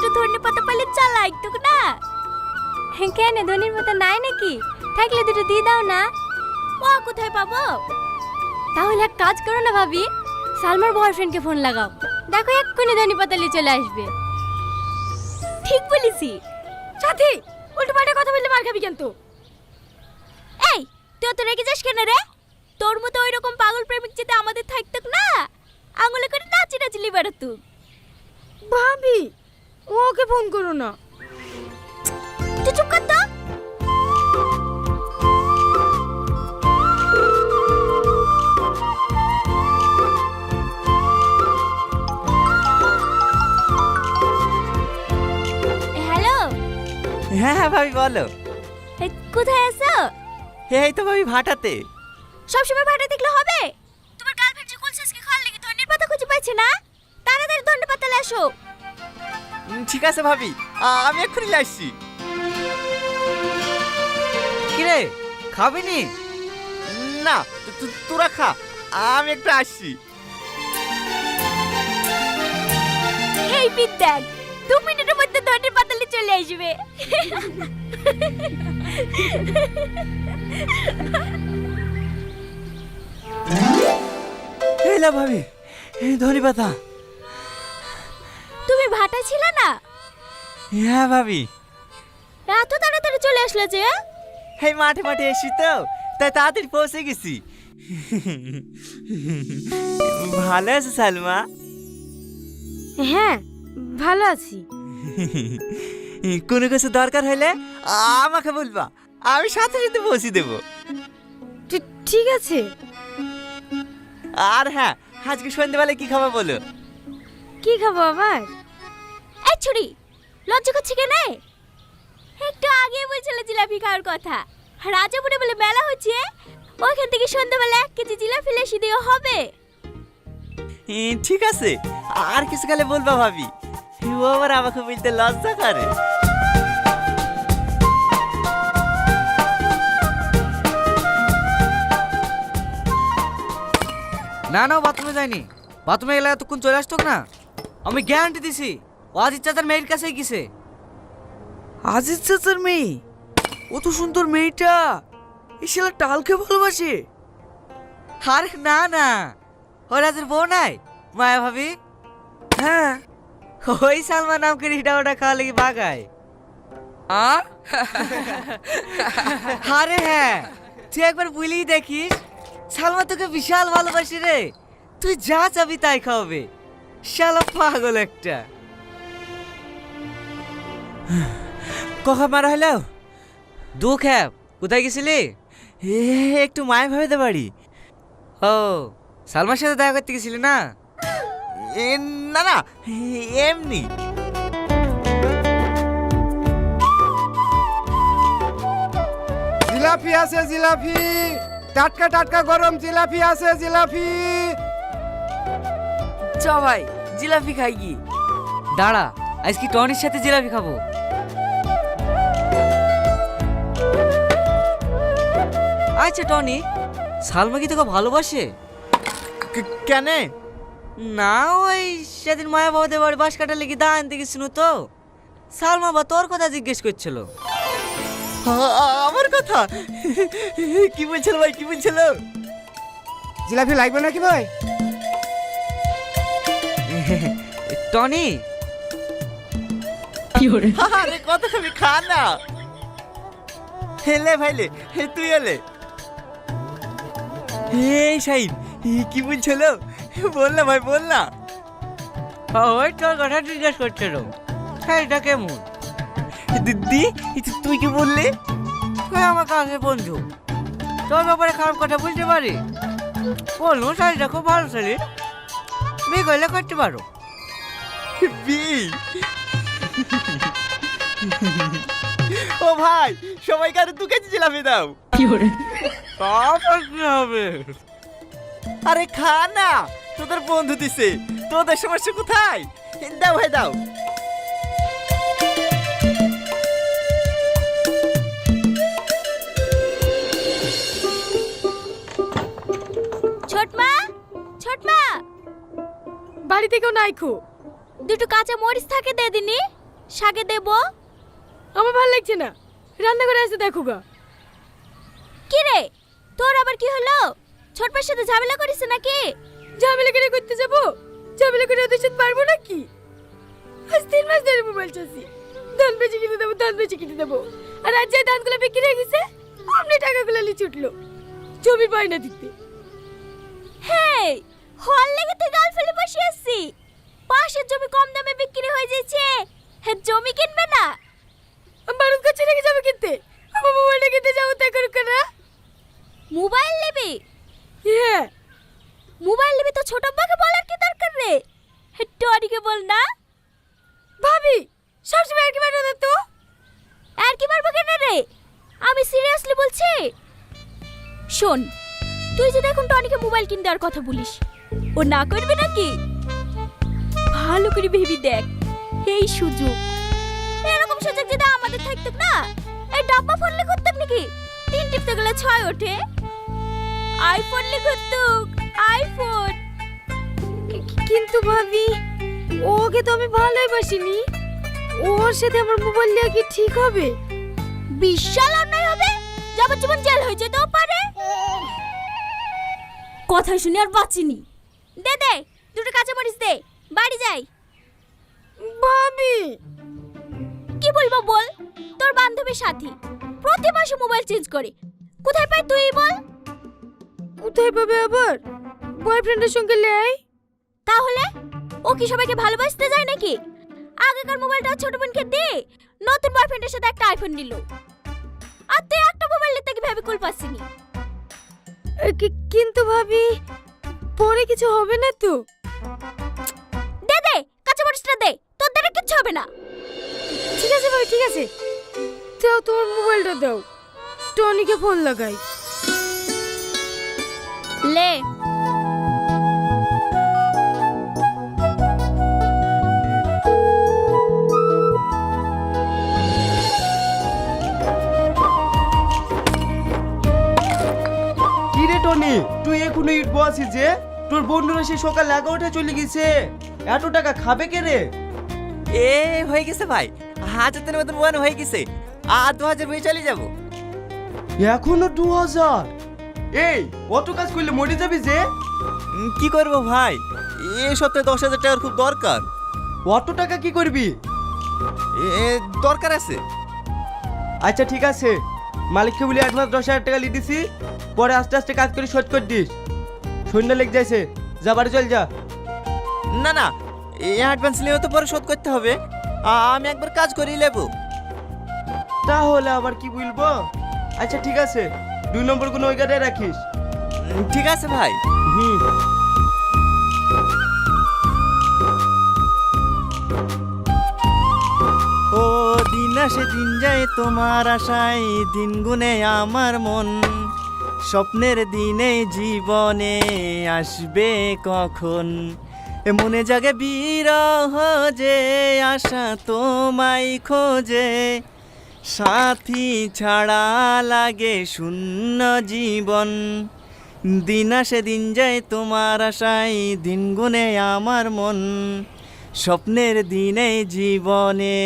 দুটো ধনে পাতা পাইলে চালাই তো না। কেন ধনির পাতা নাই নাকি? থাকলে দুটো দিয়ে দাও না। ও কোথায় পাবো? তাহলে এক কাজ করো না ভাবি, সালমার বয়ফ্রেন্ডকে ফোন লাগাও, দেখো এক্ষুনি ধনে পাতা নিয়ে চলে আসবে। ঠিক বলেছি। সাথী, উল্টো পাল্টা কথা বললে মার খাবি কিন্তু। এই তুই তো রেগে যাস কেন রে? তোর মতো ওই রকম পাগল প্রেমিক যেতে আমাদের থাকতো না, আঙুলে করে নাচি নাচলি বেড়াতো। ভাবি, ওকে ফোন করো না। তুই চুপ কর তো। হ্যালো। হ্যাঁ হ্যাঁ ভাবি বলো। কোথায় আছো? এই তো ভাবি ভাটাতে। সবসময় ভাটা দেখলে হবে? তোমার গার্লফ্রেন্ড যে কুলসেসকে খাওয়ার লাগি ধনের পাতা খুঁজে পাইছে না, তাড়াতাড়ি ধনের পাতা নিয়ে আসো। ঠিক আছে ভাবি, আমি এক্ষুনি আসছি। কিরে খাবি নি? না তোরা খা, আমি একটু আসছি। এই বিদ্যাক 2 মিনিটের মধ্যে ধনের পাতা নিয়ে চলে আসবে। এলা ভাবি, ধনী পাতা। তুমি ভাটা ছিল না? হ্যাঁ ভাবি। এত তাড়াতাড়ি চলে আসলে যে? এই মাঠে মাঠে এসি তো, তাই তাড়াতাড়ি পৌঁছে গেছি। ভালো আছে সালমা? হ্যাঁ ভালো আছি। কোনো কিছু দরকার হলে আমাকে বলবা, আমি সাথে সাথে পৌঁছে দেবো। ঠিক আছে। আর হ্যাঁ, আজকে সন্ধ্যেবেলায় কি খাবো বলো? কি খাবো আবার? এই ছুরি, লজ্জা করছে কেন? একটু আগে বলছিল জিলাপি খাওয়ার কথা। রাজাপুরে বলে মেলা হচ্ছে, ওইখান থেকে সন্ধ্যাবেলা 1 কেজি জিলাপি লেসি দিয়ে হবে। ঠিক আছে, আর কিছু খালে বলবা ভাবি, ও আবার আমাকে বলতে লজ্জা করে। না না, বাথরুমে যায়নি। বাথরুমে গেলে এতক্ষণ চলে আসতো না। আমি গ্যারান্টি দিছি ও আজিজ চাচার মেয়ের কাছেই গেছে। আজিজ চাচার মেয়ে? অত সুন্দর মেয়েটা এই শালা টালকে ভালোবাসে? আরে না না, ও রাজের বউ নাই মায়া ভাবি? হ্যাঁ। ওই সালমান নাম করে হিটা ওটা খাওয়া লেগে বাগায়। আরে হ্যাঁ, তুই একবার বলেই দেখিস, সালমা তোকে বিশাল ভালোবাসি রে। তুই যা চাবি তাই খাওয়াবে। শালা পাগল একটা। কখন মারা হলো? দুঃখ হ্যাঁ, কোথায় গেছিলি? একটু মায় ভাবিতে পারি। ও, সালমার সাথে দেখা করতে গেছিলি না? না না, এমনি। জিলাপি আছে, জিলাপি টাটকা টাটকা গরম জিলাপি আছে, জিলাপি। চ ভাই জিলাপি খাই কি? দাঁড়া, আজ কি টনির সাথে জিলাপি খাবো। আচ্ছা টনি, সালমা কি তোকে ভালোবাসে? কেন? না, ওই সেদিন মায়া বাবাদের বাড়ি বাস কাটা লেগে দা আনতে গেছিল তো, সালমা বা তোর কথা জিজ্ঞেস করছিল। আমার কথা? কি বলছিল ভাই, কি বলছিল? জিলাপি লাগবে নাকি ভাই? টনি, আরে কত খাবি, খা না। হেলে ভাইলে, তুই এলে। এই শাহিন, কি বলছিল? বল না ভাই, বল না। ওই তোর কথা জিজ্ঞেস করছিল, এটা কেমন? দিদি, তুই কি বললি? তুই আমার কাছে বন্ধু, তোর ব্যাপারে খারাপ কথা বলতে পারি? বলুন শাড়িটা খুব ভালো শাড়ি, বিয়ে করলে করতে পারো। ও ভাই, সবাইকে আরো 2 কেজি জিলাপি দাও। তারপর কি হবে? আরে খা না, তোদের বন্ধু দিছে, তোদের সমস্যা কোথায়? দাও ভাই দাও। ছোটমা, ছোটমা, বাড়িতে কেউ নাই খো? দুটো কাঁচা মরিচ থাকে দে দিনি। শাকে দেব। আমার ভালো লাগছে না, রান্না করে এসে দেখো গা। কি রে, তোর আবার কি হলো? ছোটপার সাথে ঝামেলা করিস নাকি? ঝামেলা করে করতে যাবো? ঝামেলা করে ওদের সাথে পারবো নাকি? আজ 3 মাস ধরে মোবাইল চাচ্ছি, ধান বেচে কিনে দেবো, ধান বেচে কিনে দেবো। আর আজ যে ধানগুলো বিক্রি হয়ে গেছে, আপনি টাকাগুলো লিচে উঠলো জমির বায়না দিতে। হেই, হল লেগে তুই গাল ফেলে বসে আছিস। পাশের জমি কম দামে বিক্রি হয়ে যাচ্ছে, হ্যাঁ জমি কিনবে না? বারুদ কাছে রেখে যাবে কিনতে, আমার মোবাইলটা কিনতে যাবো তাই করুক না। মোবাইল নেবে? হ্যাঁ, মোবাইল নেবে তো ছোট আব্বাকে বলার কি দরকার রে? হ্যাঁ টনিকে বল না। ভাবি সবসময় আর কি মারো না তো? আর কি মারবো কেন রে? আমি সিরিয়াসলি বলছি। শোন, তুই যদি এখন টনিকে মোবাইল কিনে দেওয়ার কথা বলিস, ও না করবে নাকি? ভালো করে ভেবে দেখ, এই সুযোগ, এরকম সুযোগ যদি আমাদের থাকতো না, এই ডাব্বা ফোন লে করতাম নাকি? 3 টিপতে গেলে 6 ওঠে। আইফোন লে করতুক, আইফোন। কিন্তু ভাবি, ওকে তো আমি ভালোই বাসিনি, ওর সাথে আমার মোবাইল নিয়ে কি ঠিক হবে? বিশাল অন্যায় হবে, যাবজ্জীবন জেল হয়ে যেতেও পারে। কথা শুনে আর বাঁচিনি। দে দে, 2টো কাঁচা মরিচ দে, বাড়ি যাই। ভাবি কি বলবো বল? তোর বান্ধবীর সাথী প্রতি মাসে মোবাইল চেঞ্জ করে, কোথায় পাই তুই বল? কোথায় পাবে আবার? বয়ফ্রেন্ডের সঙ্গে লেই। তাহলে ও কি সবাইকে ভালোবাসতে যায় নাকি? আগেকার মোবাইলটা ছোট বোনকে দে, নতুন বয়ফ্রেন্ডের সাথে একটা আইফোন নিল। আর তুই একটা মোবাইল নিতে কি ভেবে কুল পাসিনি? কিন্তু ভাবি, পরে কিছু হবে না তো? দে দে, কাঁচা মরিচটা দে, তোর দ্বারা কিচ্ছু হবে না। ঠিক আছে ভাই, ঠিক আছে, দাও তোমার মোবাইলটা দাও, টনিকে ফোন লাগাই। লে। কি রে টনি, তুই এখনো ইটবো আছিস যে? তোর বন্ধুরা সে সকাল 11টায় চলে গেছে, এত টাকা খাবে কে রে? এ হয়ে গেছে ভাই, 1000 মতন ওয়ান হয়ে গেছে, আর 2000 বই চলে যাবো। এখনো 2000? এই অত কাজ করলে মরে যাবি যে। কি করবো ভাই, এই সপ্তাহে 10,000 টাকার খুব দরকার। অত টাকা কি করবি? দরকার আছে। আচ্ছা ঠিক আছে, মালিককে বলি অ্যাডভান্স 10,000 টাকা লিয়ে দিছি, পরে আস্তে আস্তে কাজ করে শোধ করে দিস। সন্ধ্যা লেগে যাইছে, যা বাড়ি চল যা। না না, এই অ্যাডভান্স নিয়েও তো পরে শোধ করতে হবে, আমি একবার কাজ করেই নেবো। তাহলে আবার কি বলবো? আচ্ছা ঠিক আছে, 2 নম্বর কোনো ওই গাড়ি রাখিস। ঠিক আছে ভাই। হুম। ও দিন আসে দিন যায় তোমার আশায়, দিন গুনে আমার মন, স্বপ্নের দিনে জীবনে আসবে কখন? এ মনে জাগে বিরহ যে আশা তোমায় খোঁজে, সাথী ছাড়া লাগে শূন্য জীবন। দিন আসে দিন যায় তোমার আশায়, দিন গুনে আমার মন, স্বপ্নের দিনে জীবনে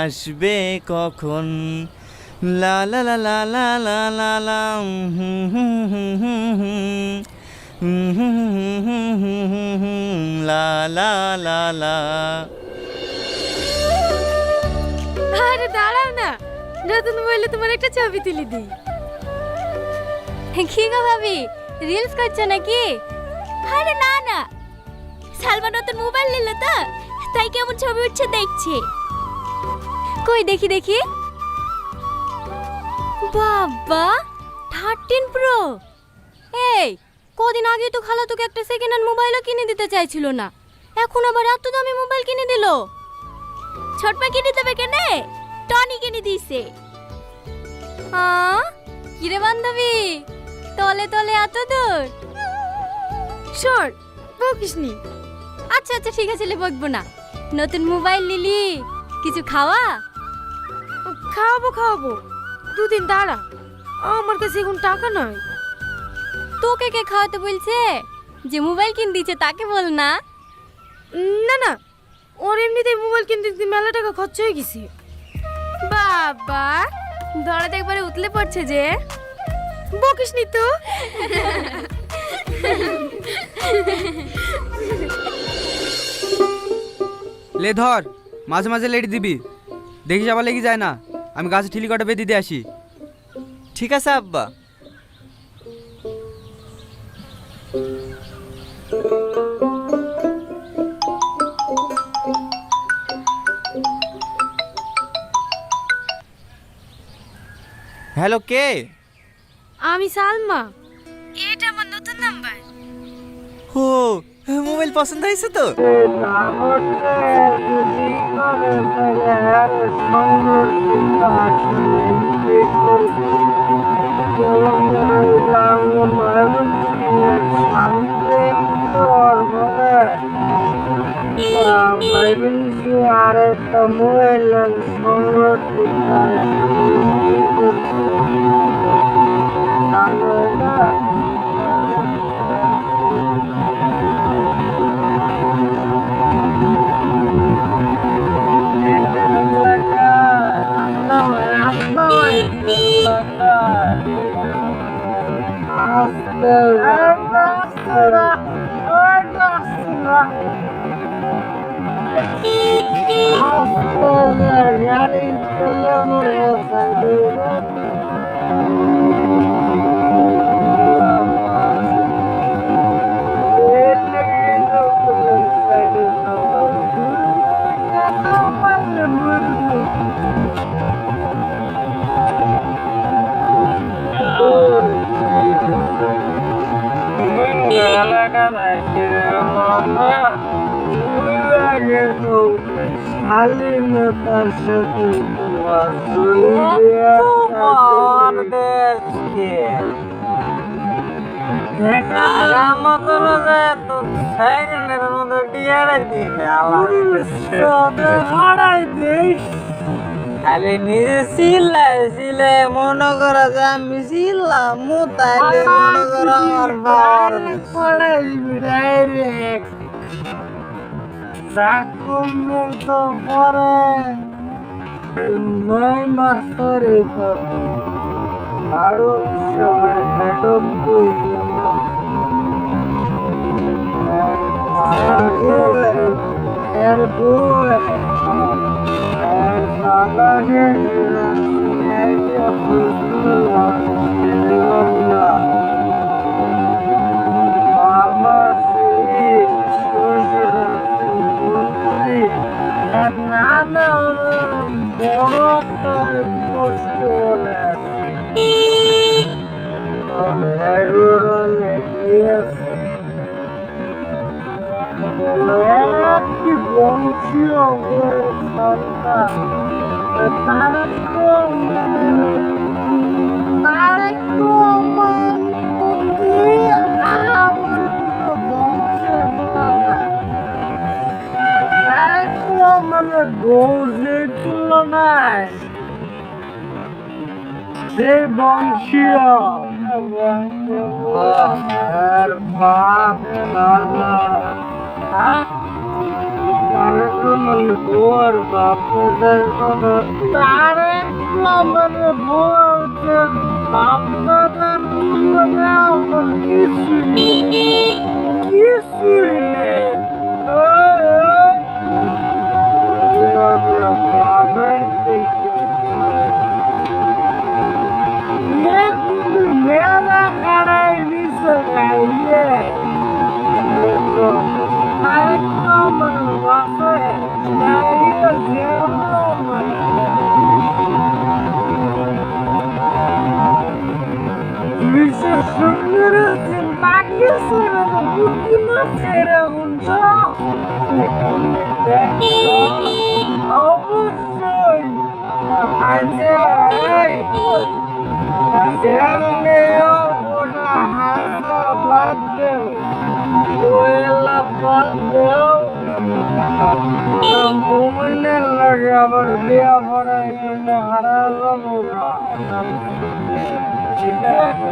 আসবে কখন? লা লা লা লা লা লা লা লা হুম হুম হুম হুম হুম লা লা লা লা। আরে দাঁড়াও না, নতুন মোবাইলে তোমার একটা ছবি তুলে দিই। কি গো ভাবি, রিলস করছো নাকি? আরে না না, সালমা নতুন মোবাইল নিল তো, তাই কেমন ছবি উঠছে দেখছে। কই দেখি দেখি। বাবা, 13 প্রো। এই কদিন আগে তো খালা তোকে একটা সেকেন্ড হ্যান্ড মোবাইলও কিনে দিতে চাইছিল না, এখন আবার এত দামি মোবাইল কিনে দিল। ছোটপা কিনে দেবে কেনে? টনি কিনে দিয়েছে। কিরে বান্ধবী, তলে তলে এত দূর? শোন, বকিসনি। আচ্ছা আচ্ছা ঠিক আছে, বকবো না। নতুন মোবাইল নিলি, কিছু খাওয়া? খাওয়াবো খাওয়াবো, 2 দিন দাঁড়া, আমার কাছে এখন টাকা নয়। তোকে কে খাওয়াতে বলছে? যে মোবাইল কিনে দিয়েছে তাকে বল না। না না, ওর এমনিতেই মোবাইল কিনতে কিনতে মেলা টাকা খরচ হয়ে গেছে। বাবা ধরাতে একবারে উতলে পড়ছে যে। বকিস নি তো। লে ধর, মাঝে মাঝে লেডি দিবি, দেখিস আবার লেগে যায় না। আমি গাছে ঠিলি কটা বেঁধে দিয়ে আসি। ঠিক আছে আব্বা। হ্যালো, কে? আমি সালমা, এটা আমার নতুন নাম্বার। ও, মোবাইল পছন্দ হয়েছে তো? আরে নিজে সিলাই মনে করা যে আমি ছিলাম তাইলে মনে করা আমার বার তো পরে 9 মাস ধরে আরো এর বই গৌরের তুলনায় যে বংশীয় ওর বাপের তার মানে বলছে বাপদাদার কিছুই নেই। মেলা কারাই নিচে গাইলে আরেকটা মানুষ আছে বিশেষ সুন্দর বাকি বুদ্ধি মাছের অবশ্যই আবার বিয়া পড়াই হারা যাবো ঠিক আছে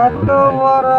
এত বড়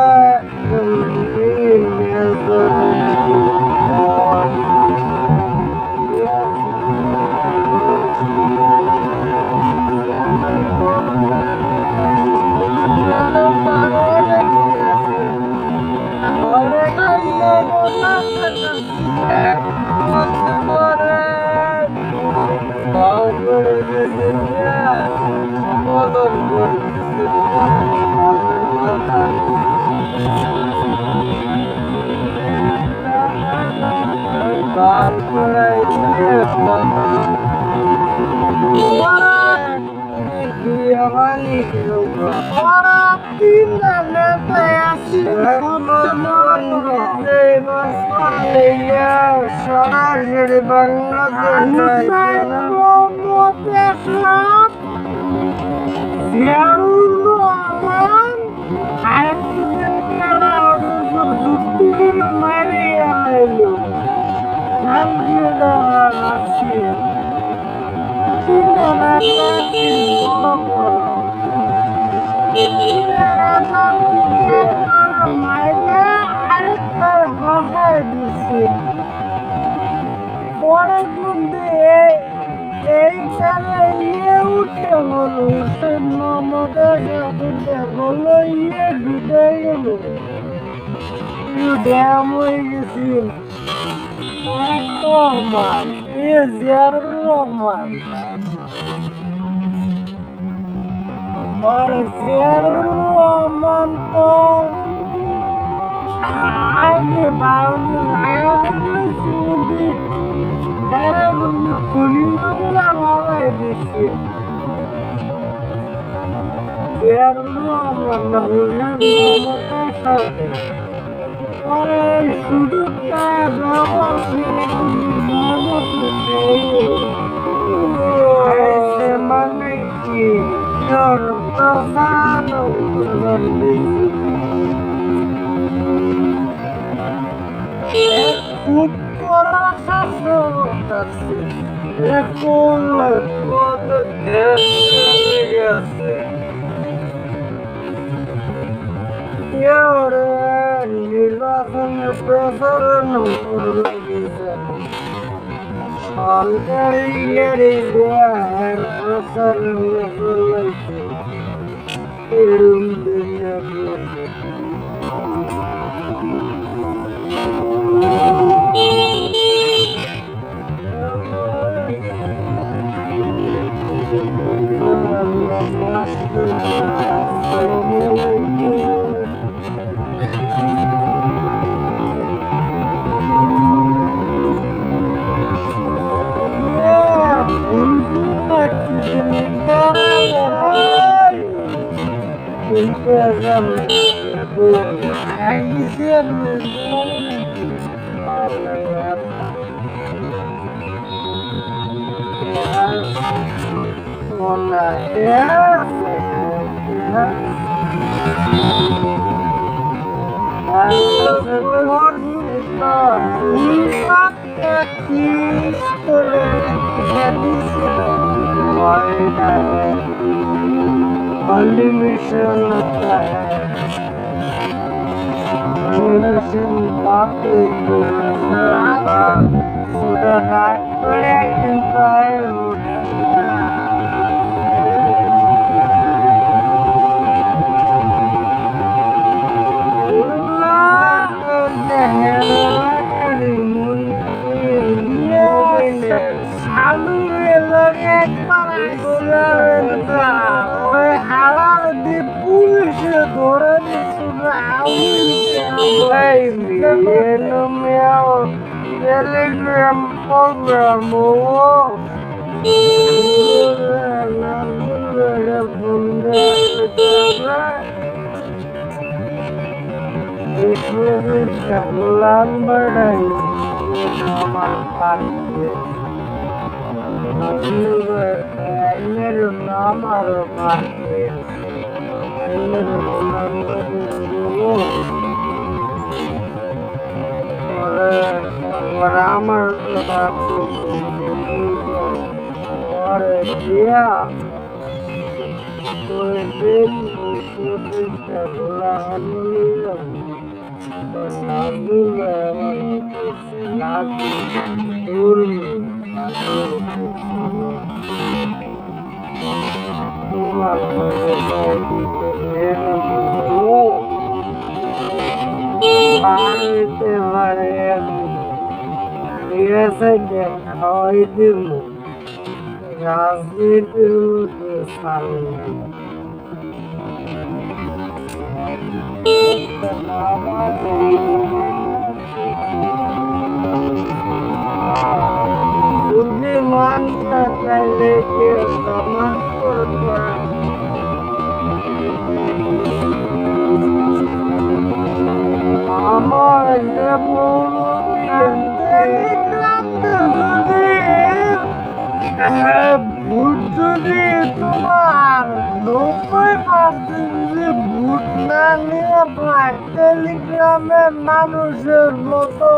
মানুষের মতো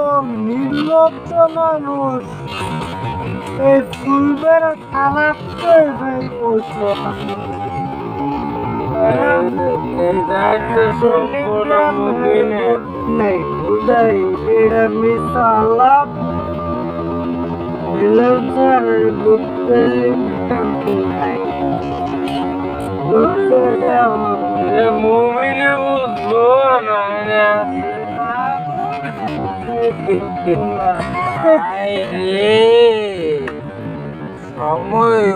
নির্লজ্জ মানুষ এই ফুলবের খারাপ সময়